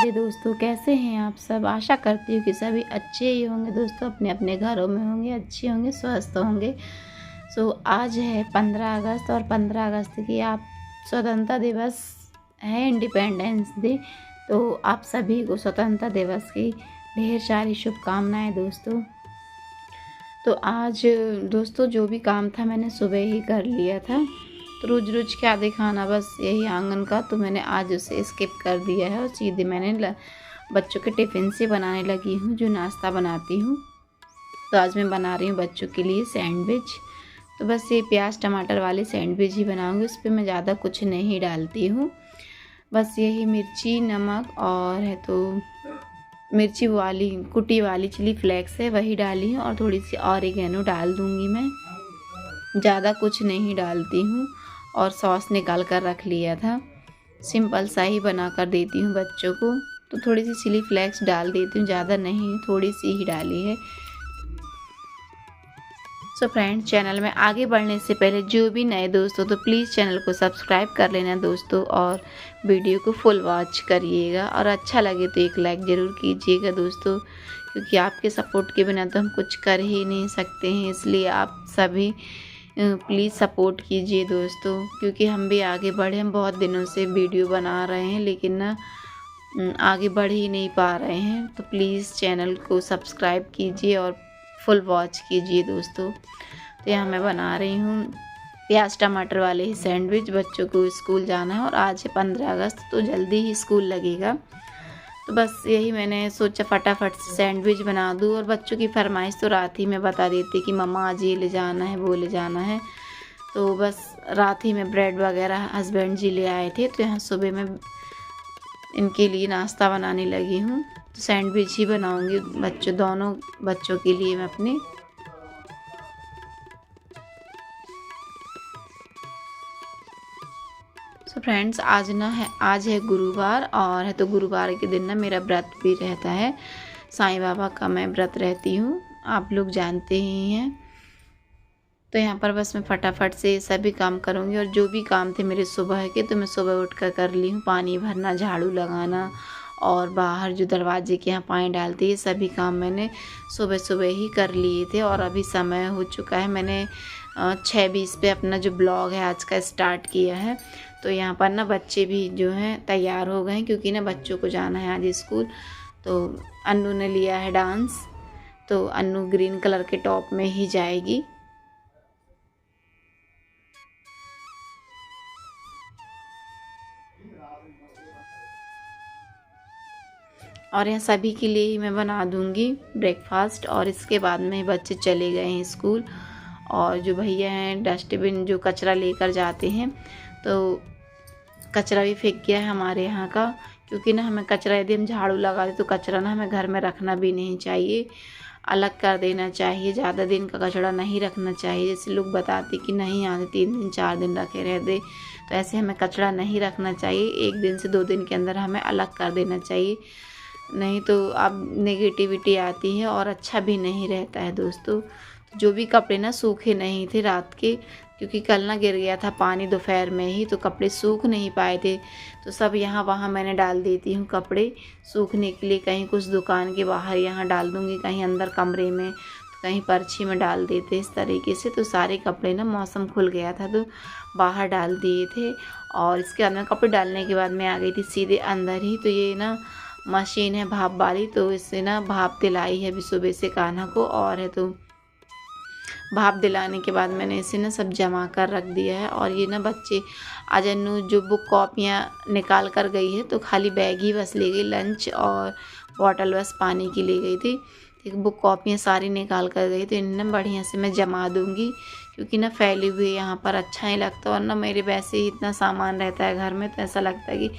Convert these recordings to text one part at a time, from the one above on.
मेरे दोस्तों, कैसे हैं आप सब। आशा करती हूँ कि सभी अच्छे ही होंगे दोस्तों, अपने अपने घरों में होंगे, अच्छे होंगे, स्वस्थ होंगे। आज है 15 अगस्त और 15 अगस्त की आप स्वतंत्रता दिवस है, इंडिपेंडेंस डे। तो आप सभी को स्वतंत्रता दिवस की ढेर सारी शुभकामनाएं दोस्तों। तो आज दोस्तों जो भी काम था मैंने सुबह ही कर लिया था। तो रोज रोज क्या दिखाना, बस यही आंगन का, तो मैंने आज उसे स्किप कर दिया है और सीधे मैंने बच्चों के टिफ़िन से बनाने लगी हूँ, जो नाश्ता बनाती हूँ। तो आज मैं बना रही हूँ बच्चों के लिए सैंडविच। तो बस ये प्याज टमाटर वाले सैंडविच ही बनाऊँगी, उस पर मैं ज़्यादा कुछ नहीं डालती हूँ। बस यही मिर्ची, नमक और है तो मिर्ची वाली कुटी वाली चिली फ्लेक्स है, वही डाली हूँ, और थोड़ी सी ऑरिगेनो डाल दूँगी मैं, ज़्यादा कुछ नहीं डालती हूँ। और सॉस निकाल कर रख लिया था, सिंपल सा ही बना कर देती हूँ बच्चों को। तो थोड़ी सी चिली फ्लेक्स डाल देती हूँ, ज़्यादा नहीं, थोड़ी सी ही डाली है। सो फ्रेंड्स, चैनल में आगे बढ़ने से पहले जो भी नए दोस्त हो तो प्लीज़ चैनल को सब्सक्राइब कर लेना दोस्तों, और वीडियो को फुल वॉच करिएगा, और अच्छा लगे तो एक लाइक ज़रूर कीजिएगा दोस्तों, क्योंकि आपके सपोर्ट के बिना तो हम कुछ कर ही नहीं सकते हैं। इसलिए आप सभी प्लीज़ सपोर्ट कीजिए दोस्तों, क्योंकि हम भी आगे बढ़े। हम बहुत दिनों से वीडियो बना रहे हैं लेकिन ना आगे बढ़ ही नहीं पा रहे हैं। तो प्लीज़ चैनल को सब्सक्राइब कीजिए और फुल वॉच कीजिए दोस्तों। तो यहाँ मैं बना रही हूँ प्याज टमाटर वाले ही सैंडविच। बच्चों को स्कूल जाना है और आज है 15 अगस्त, तो जल्दी ही स्कूल लगेगा। तो बस यही मैंने सोचा फटाफट से सैंडविच बना दूँ। और बच्चों की फरमाइश तो रात ही में बता देती कि मम्मा आज ये ले जाना है, वो ले जाना है। तो बस रात ही में ब्रेड वगैरह हस्बैंड जी ले आए थे, तो यहाँ सुबह में इनके लिए नाश्ता बनाने लगी हूँ। तो सैंडविच ही बनाऊँगी दोनों बच्चों के लिए मैं अपने। तो फ्रेंड्स, आज है गुरुवार, और है तो गुरुवार के दिन ना मेरा व्रत भी रहता है। साईं बाबा का मैं व्रत रहती हूँ, आप लोग जानते ही हैं। तो यहाँ पर बस मैं फटाफट से सभी काम करूँगी, और जो भी काम थे मेरे सुबह के, तो मैं सुबह उठ कर ली हूँ। पानी भरना, झाड़ू लगाना, और बाहर जो दरवाजे के यहाँ पानी डालती है, सभी काम मैंने सुबह सुबह ही कर लिए थे। और अभी समय हो चुका है, मैंने 6:20 पे अपना जो ब्लॉग है आज का स्टार्ट किया है। तो यहाँ पर ना बच्चे भी जो हैं तैयार हो गए हैं, क्योंकि ना बच्चों को जाना है आज स्कूल। तो अन्नू ने लिया है डांस, तो अन्नू ग्रीन कलर के टॉप में ही जाएगी। और यहाँ सभी के लिए ही मैं बना दूँगी ब्रेकफास्ट, और इसके बाद में बच्चे चले गए हैं स्कूल। और जो भैया हैं डस्टबिन जो कचरा लेकर जाते हैं, तो कचरा भी फेंक गया है हमारे यहाँ का, क्योंकि ना हमें कचरा यदि हम झाड़ू लगा दें तो कचरा ना हमें घर में रखना भी नहीं चाहिए, अलग कर देना चाहिए। ज़्यादा दिन का कचरा नहीं रखना चाहिए। जैसे लोग बताते कि नहीं आते 3 दिन 4 दिन रखे रह दे, तो ऐसे हमें कचरा नहीं रखना चाहिए। 1 दिन से 2 दिन के अंदर हमें अलग कर देना चाहिए, नहीं तो अब नेगेटिविटी आती है और अच्छा भी नहीं रहता है दोस्तों। जो भी कपड़े ना सूखे नहीं थे रात के, क्योंकि कल ना गिर गया था पानी दोपहर में ही, तो कपड़े सूख नहीं पाए थे। तो सब यहाँ वहाँ मैंने डाल देती हूँ कपड़े सूखने के लिए। कहीं कुछ दुकान के बाहर यहाँ डाल दूँगी, कहीं अंदर कमरे में, तो कहीं पर्ची में डाल देते इस तरीके से। तो सारे कपड़े ना, मौसम खुल गया था तो बाहर डाल दिए थे। और इसके बाद में कपड़े डालने के बाद मैं आ गई थी सीधे अंदर ही। तो ये ना मशीन है भाप वाली, तो इससे ना भाप दिलाई है अभी सुबह से कान्हा को। और है तो भाप दिलाने के बाद मैंने इसे ना सब जमा कर रख दिया है। और ये ना बच्चे आज अन्नू जो बुक कॉपियाँ निकाल कर गई है, तो खाली बैग ही बस ले गई, लंच और बॉटल बस पानी की ले गई थी। ठीक, बुक कॉपियाँ सारी निकाल कर गई, तो इन्हें बढ़िया से मैं जमा दूँगी, क्योंकि ना फैली हुई यहाँ पर अच्छा नहीं लगता। और ना मेरे वैसे ही इतना सामान रहता है घर में, तो ऐसा लगता है कि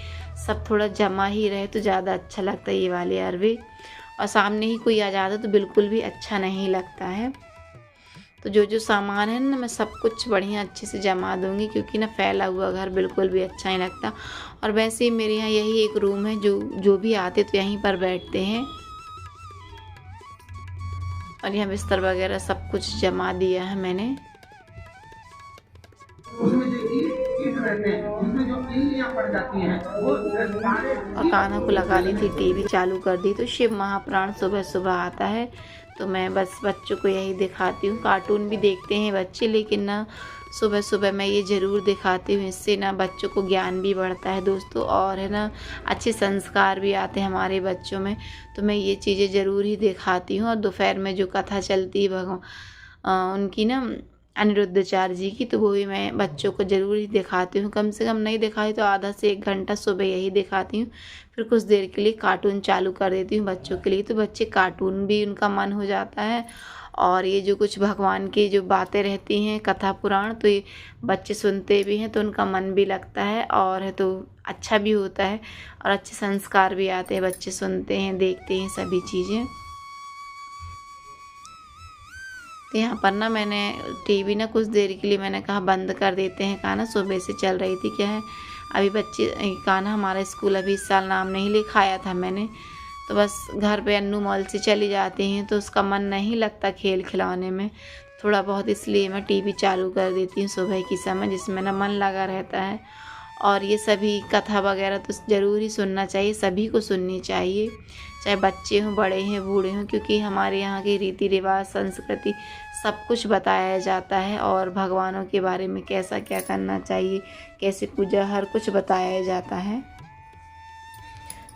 सब थोड़ा जमा ही रहे तो ज़्यादा अच्छा लगता है ये वाले अरबी। और सामने ही कोई आ जाता तो बिल्कुल भी अच्छा नहीं लगता है। तो जो जो सामान है ना, मैं सब कुछ बढ़िया अच्छे से जमा दूँगी, क्योंकि ना फैला हुआ घर बिल्कुल भी अच्छा नहीं लगता। और वैसे ही मेरे यहाँ यही एक रूम है, जो भी आते तो यहीं पर बैठते हैं। और यहाँ बिस्तर वगैरह सब कुछ जमा दिया है मैंने। उसमें जो ईट रहते हैं, उसमें जो इन और कान्हा को लगा दी थी टीवी चालू कर दी। तो शिव महापुराण सुबह सुबह आता है, तो मैं बस बच्चों को यही दिखाती हूँ। कार्टून भी देखते हैं बच्चे, लेकिन ना सुबह सुबह मैं ये ज़रूर दिखाती हूँ, इससे ना बच्चों को ज्ञान भी बढ़ता है दोस्तों, और है ना अच्छे संस्कार भी आते हैं हमारे बच्चों में। तो मैं ये चीज़ें ज़रूर ही दिखाती हूँ। और दोपहर में जो कथा चलती है उनकी ना अनिरुद्धाचार्य जी की, तो वो भी मैं बच्चों को ज़रूर ही दिखाती हूँ। कम से कम नहीं दिखाई तो आधा से 1 घंटा सुबह यही दिखाती हूँ। फिर कुछ देर के लिए कार्टून चालू कर देती हूँ बच्चों के लिए, तो बच्चे कार्टून भी उनका मन हो जाता है। और ये जो कुछ भगवान की जो बातें रहती हैं कथा पुराण, तो ये बच्चे सुनते भी हैं तो उनका मन भी लगता है, और है तो अच्छा भी होता है, और अच्छे संस्कार भी आते हैं। बच्चे सुनते हैं, देखते हैं सभी चीज़ें। तो यहाँ पर ना मैंने टीवी ना कुछ देर के लिए मैंने कहा बंद कर देते हैं। कान्हा सुबह से चल रही थी, क्या है अभी बच्चे, कान्हा हमारा स्कूल अभी इस साल नाम नहीं लिखाया था मैंने, तो बस घर पे अन्नू मॉल से चली जाती हैं, तो उसका मन नहीं लगता खेल खिलौने में थोड़ा बहुत, इसलिए मैं टीवी चालू कर देती हूँ सुबह की समय, जिसमें ना मन लगा रहता है। और ये सभी कथा वगैरह तो ज़रूर ही सुनना चाहिए, सभी को सुननी चाहिए, चाहे बच्चे हों, बड़े हैं, बूढ़े हों, क्योंकि हमारे यहाँ के रीति रिवाज, संस्कृति सब कुछ बताया जाता है, और भगवानों के बारे में कैसा क्या करना चाहिए, कैसे पूजा, हर कुछ बताया जाता है।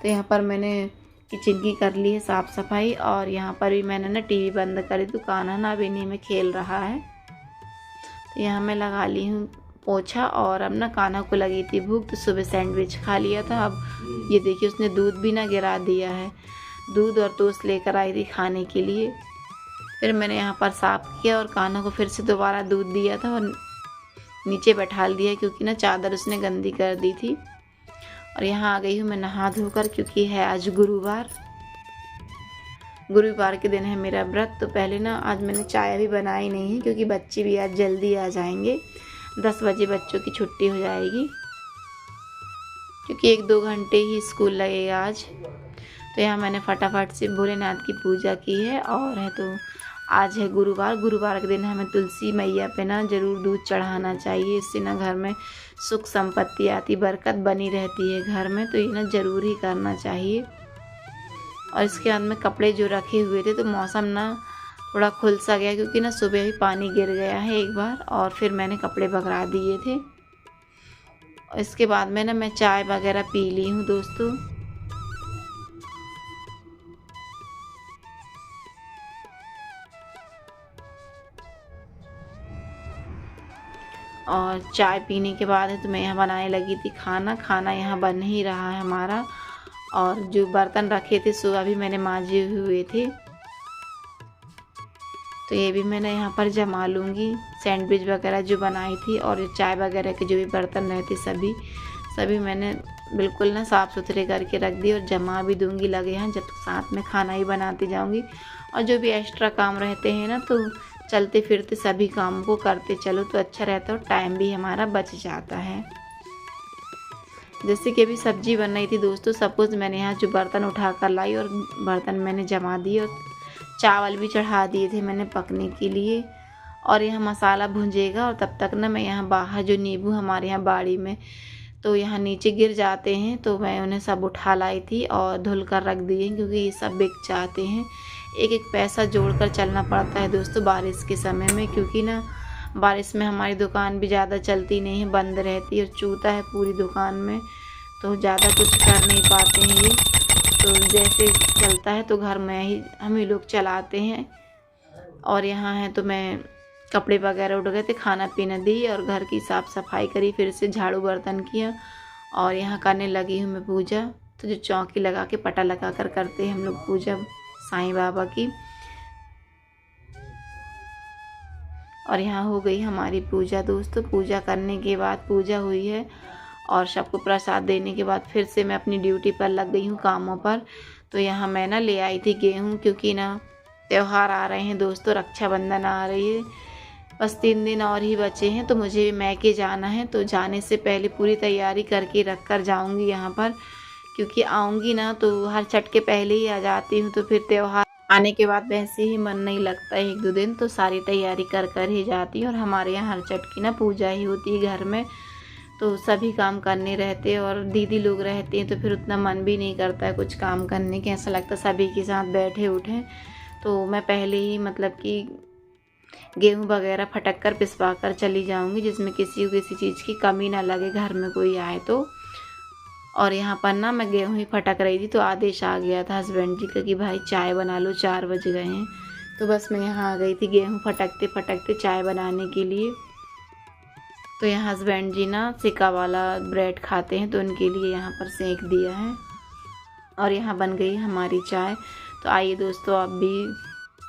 तो यहाँ पर मैंने किचन की कर ली है साफ़ सफाई, और यहाँ पर भी मैंने ना टीवी बंद करी, तो कान्हा ना अभी नहीं में खेल रहा है। तो यहाँ मैं लगा ली हूँ पोछा, और अब ना कान्हा को लगी थी भूख, तो सुबह सैंडविच खा लिया था। अब ये देखिए उसने दूध भी ना गिरा दिया है, दूध और टोस्ट लेकर आई थी खाने के लिए। फिर मैंने यहाँ पर साफ़ किया और कान्हा को फिर से दोबारा दूध दिया था, और नीचे बैठा दिया क्योंकि ना चादर उसने गंदी कर दी थी। और यहाँ आ गई हूँ मैं नहा धोकर, क्योंकि है आज गुरुवार के दिन है मेरा व्रत। तो पहले ना आज मैंने चाय भी बनाई नहीं है, क्योंकि बच्चे भी आज जल्दी आ जाएंगे, 10 बजे बच्चों की छुट्टी हो जाएगी, क्योंकि 1-2 घंटे ही स्कूल लगेगा आज। तो यहाँ मैंने फटाफट से भोलेनाथ की पूजा की है, और है तो आज है गुरुवार के दिन हमें तुलसी मैया पे ना ज़रूर दूध चढ़ाना चाहिए, इससे ना घर में सुख संपत्ति आती, बरकत बनी रहती है घर में, तो ये ना ज़रूर ही करना चाहिए। और इसके बाद में कपड़े जो रखे हुए थे, तो मौसम ना थोड़ा खुल सा गया, क्योंकि ना सुबह ही पानी गिर गया है एक बार, और फिर मैंने कपड़े बगरा दिए थे। और इसके बाद में ना मैं चाय वगैरह पी ली हूँ दोस्तों। और चाय पीने के बाद है तो मैं यहाँ बनाने लगी थी खाना यहाँ बन ही रहा है हमारा। और जो बर्तन रखे थे सुबह भी मैंने मांजे हुए थे, तो ये भी मैंने यहाँ पर जमा लूँगी। सैंडविच वगैरह जो बनाई थी और चाय वगैरह के जो भी बर्तन रहते सभी मैंने बिल्कुल ना साफ़ सुथरे करके रख दिए, और जमा भी दूँगी लगे हैं, जब तक साथ में खाना ही बनाती जाऊँगी। और जो भी एक्स्ट्रा काम रहते हैं ना, तो चलते फिरते सभी काम को करते चलो तो अच्छा रहता है, और टाइम भी हमारा बच जाता है। जैसे कि अभी सब्जी बन रही थी दोस्तों, सपोज़ मैंने यहाँ जो बर्तन उठा कर लाई और बर्तन मैंने जमा दिए, और चावल भी चढ़ा दिए थे मैंने पकने के लिए। और यहाँ मसाला भुंजेगा, और तब तक ना मैं यहाँ बाहर जो नींबू हमारे यहाँ बाड़ी में तो यहाँ नीचे गिर जाते हैं, तो मैं उन्हें सब उठा लाई थी और धुल कर रख दिए, क्योंकि ये सब बिक जाते हैं। एक एक पैसा जोड़ कर चलना पड़ता है दोस्तों बारिश के समय में, क्योंकि ना बारिश में हमारी दुकान भी ज़्यादा चलती नहीं है, बंद रहती है, और चूता है पूरी दुकान में, तो ज़्यादा कुछ कर नहीं पाते हैं ये। तो जैसे चलता है तो घर में हम ही लोग चलाते हैं। और यहाँ है तो मैं कपड़े वगैरह उठ गए थे, खाना पीना दी और घर की साफ़ सफाई करी, फिर से झाड़ू बर्तन किया, और यहाँ करने लगी हूँ मैं पूजा। तो जो चौकी लगा के पटा लगा कर करते हैं हम लोग पूजा साईं बाबा की। और यहाँ हो गई हमारी पूजा दोस्तों। पूजा करने के बाद पूजा हुई है, और सबको प्रसाद देने के बाद फिर से मैं अपनी ड्यूटी पर लग गई हूँ कामों पर। तो यहाँ मैं ना ले आई थी गेहूँ, क्योंकि ना त्यौहार आ रहे हैं दोस्तों, रक्षाबंधन आ रही है, बस 3 दिन और ही बचे हैं। तो मुझे मैके जाना है, तो जाने से पहले पूरी तैयारी करके रख कर जाऊँगी यहाँ पर, क्योंकि आऊँगी ना तो हर छठ के पहले ही आ जाती हूँ, तो फिर त्यौहार आने के बाद वैसे ही मन नहीं लगता है 1-2 दिन, तो सारी तैयारी कर कर ही जाती हूँ। और हमारे यहाँ हर छठ की ना पूजा ही होती है घर में, तो सभी काम करने रहते और दीदी लोग रहते हैं तो फिर उतना मन भी नहीं करता है कुछ काम करने के, ऐसा लगता है सभी के साथ बैठे उठें। तो मैं पहले ही मतलब कि गेहूँ वगैरह फटक कर पिसवा कर चली जाऊँगी, जिसमें किसी को किसी चीज़ की कमी ना लगे घर में कोई आए तो। और यहाँ पर ना मैं गेहूँ ही फटक रही थी तो आदेश आ गया था हस्बैंड जी का कि भाई चाय बना लो, 4 बज गए हैं। तो बस मैं यहाँ आ गई थी गेहूँ फटकते फटकते चाय बनाने के लिए। तो यहाँ हस्बैंड जी ना सिक्का वाला ब्रेड खाते हैं तो उनके लिए यहाँ पर सेंक दिया है और यहाँ बन गई हमारी चाय। तो आइए दोस्तों, आप भी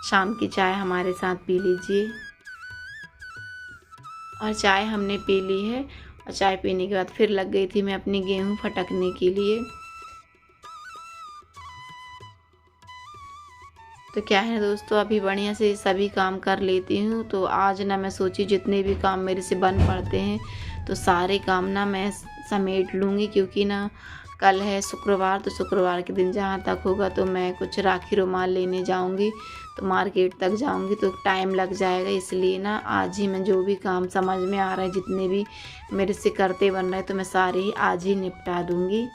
शाम की चाय हमारे साथ पी लीजिए। और चाय हमने पी ली है और चाय पीने के बाद फिर लग गई थी मैं अपनी गेहूँ फटकने के लिए। तो क्या है दोस्तों, अभी बढ़िया से सभी काम कर लेती हूँ। तो आज ना मैं सोची जितने भी काम मेरे से बन पड़ते हैं तो सारे काम ना मैं समेट लूँगी, क्योंकि ना कल है शुक्रवार, तो शुक्रवार के दिन जहाँ तक होगा तो मैं कुछ राखी रुमाल लेने जाऊँगी, तो मार्केट तक जाऊँगी तो टाइम लग जाएगा। इसलिए ना आज ही मैं जो भी काम समझ में आ रहा है, जितने भी मेरे से करते बन रहे हैं, तो मैं सारे ही आज ही निपटा दूँगी,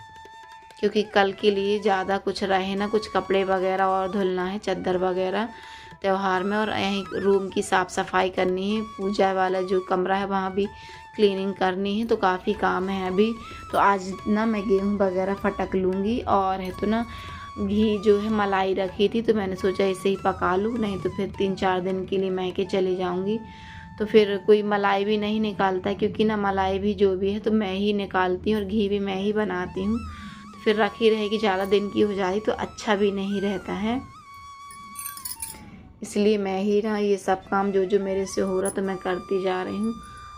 क्योंकि कल के लिए ज़्यादा कुछ रहे ना, कुछ कपड़े वगैरह और धुलना है, चादर वगैरह त्यौहार में, और यहीं रूम की साफ़ सफाई करनी है, पूजा वाला जो कमरा है वहाँ भी क्लीनिंग करनी है। तो काफ़ी काम है अभी। तो आज ना मैं गेहूँ वगैरह फटक लूँगी। और है तो ना घी जो है मलाई रखी थी तो मैंने सोचा इसे ही पका लूँ, नहीं तो फिर 3-4 दिन के लिए मैके चले जाऊँगी तो फिर कोई मलाई भी नहीं निकालता है, क्योंकि ना मलाई भी जो भी है तो मैं ही निकालती हूँ और घी भी मैं ही बनाती हूँ। फिर रखी रहेगी, ज़्यादा दिन की हो जाती तो अच्छा भी नहीं रहता है। इसलिए मैं ही ना ये सब काम जो जो मेरे से हो रहा तो मैं करती जा रही हूँ।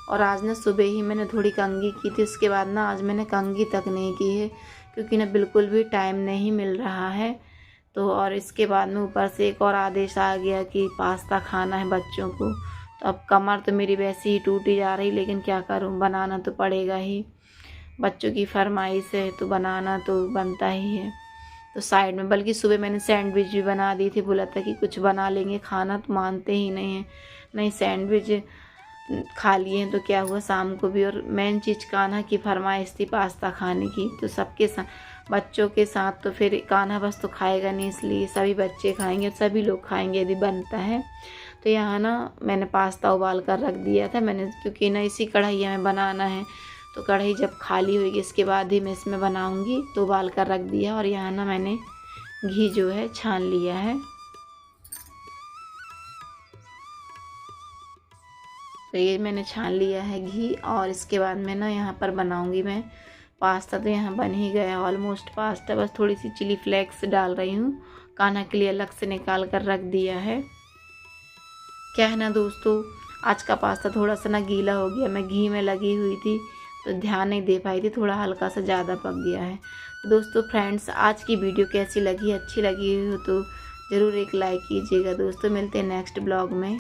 और आज ना सुबह ही मैंने थोड़ी कंघी की थी, उसके बाद ना आज मैंने कंघी तक नहीं की है, क्योंकि ना बिल्कुल भी टाइम नहीं मिल रहा है। तो और इसके बाद में ऊपर से एक और आदेश आ गया कि पास्ता खाना है बच्चों को। तो अब कमर तो मेरी वैसे ही टूटी जा रही, लेकिन क्या करूँ, बनाना तो पड़ेगा ही, बच्चों की फरमाइश है तो बनाना तो बनता ही है। तो साइड में बल्कि सुबह मैंने सैंडविच भी बना दी थी, बोला था कि कुछ बना लेंगे खाना, तो मानते ही नहीं हैं। नहीं, सैंडविच खा लिए तो क्या हुआ शाम को भी। और मेन चीज़ कान्हा की फरमाइश थी पास्ता खाने की, तो सबके साथ बच्चों के साथ तो फिर कान्हा बस तो खाएगा नहीं, इसलिए सभी बच्चे खाएंगे, सभी लोग खाएंगे यदि बनता है। तो यहाँ ना मैंने पास्ता उबाल कर रख दिया था मैंने, क्योंकि ना इसी कढ़ाई में बनाना है। तो कढ़ाई जब खाली होगी इसके बाद ही मैं इसमें बनाऊंगी, तो उबाल कर रख दिया। और यहाँ ना मैंने घी जो है छान लिया है। तो ये मैंने छान लिया है घी, और इसके बाद में ना यहाँ पर बनाऊंगी मैं पास्ता। तो यहाँ बन ही गया ऑलमोस्ट पास्ता, बस थोड़ी सी चिली फ्लेक्स डाल रही हूँ, कान्हा के लिए अलग से निकाल कर रख दिया है। क्या है ना दोस्तों, आज का पास्ता थोड़ा सा ना गीला हो गया, मैं घी में लगी हुई थी तो ध्यान नहीं दे पाई थी, थोड़ा हल्का सा ज़्यादा पक गया है। तो दोस्तों फ्रेंड्स, आज की वीडियो कैसी लगी, अच्छी लगी हो तो ज़रूर एक लाइक कीजिएगा। दोस्तों मिलते हैं नेक्स्ट ब्लॉग में।